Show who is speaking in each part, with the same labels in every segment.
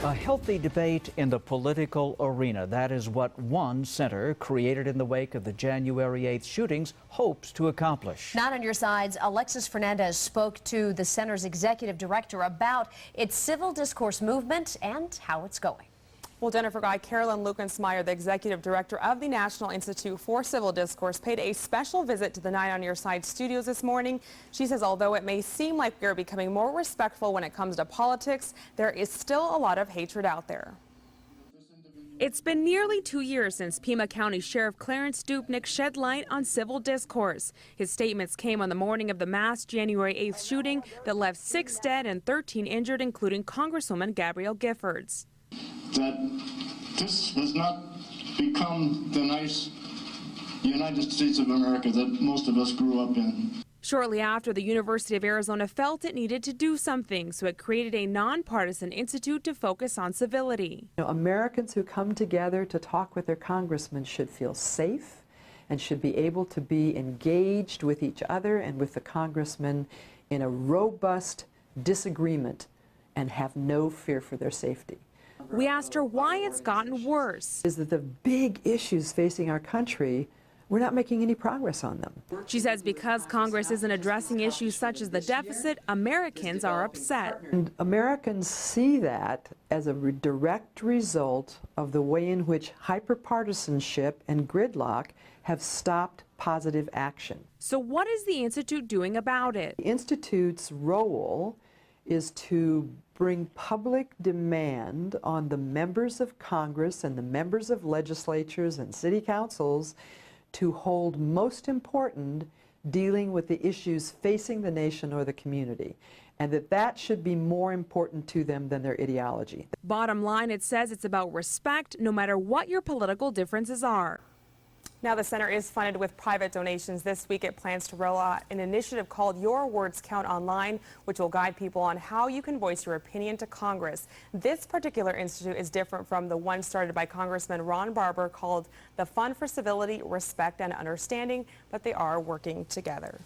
Speaker 1: A healthy debate in the political arena. That is what one center created in the wake of the January 8th shootings hopes to accomplish.
Speaker 2: Not on your sides, Alexis Fernandez spoke to the center's executive director about its civil discourse movement and how it's going.
Speaker 3: Well, Jennifer Guy, Carolyn Lukensmeyer, the executive director of the National Institute for Civil Discourse, paid a special visit to the Night on Your Side studios this morning. She says although it may seem like we are becoming more respectful when it comes to politics, there is still a lot of hatred out there. It's been nearly 2 years since Pima County Sheriff Clarence Dupnick shed light on civil discourse. His statements came on the morning of the mass January 8th shooting that left 6 dead and 13 injured, including Congresswoman Gabrielle Giffords.
Speaker 4: That this has not become the nice United States of America that most of us grew up in.
Speaker 3: Shortly after, the University of Arizona felt it needed to do something, so it created a nonpartisan institute to focus on civility.
Speaker 5: Americans who come together to talk with their congressmen should feel safe and should be able to be engaged with each other and with the congressmen in a robust disagreement and have no fear for their safety.
Speaker 3: We asked her why it's gotten worse.
Speaker 5: Is that the big issues facing our country, we're not making any progress on them.
Speaker 3: She says because Congress isn't addressing issues such as the deficit, Americans are upset.
Speaker 5: And Americans see that as a direct result of the way in which hyperpartisanship and gridlock have stopped positive action.
Speaker 3: So what is the Institute doing about it?
Speaker 5: The Institute's role is to bring public demand on the members of Congress and the members of legislatures and city councils to hold most important dealing with the issues facing the nation or the community, and that should be more important to them than their ideology.
Speaker 3: Bottom line, it says it's about respect no matter what your political differences are. Now, the center is funded with private donations. This week, it plans to roll out an initiative called Your Words Count Online, which will guide people on how you can voice your opinion to Congress. This particular institute is different from the one started by Congressman Ron Barber called the Fund for Civility, Respect, and Understanding, but they are working together.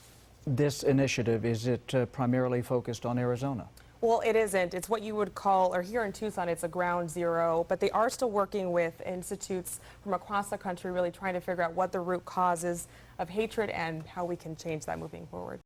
Speaker 1: This initiative, is it primarily focused on Arizona?
Speaker 3: Well, it isn't. It's what you would call, or here in Tucson, it's a ground zero, but they are still working with institutes from across the country, really trying to figure out what the root causes of hatred and how we can change that moving forward.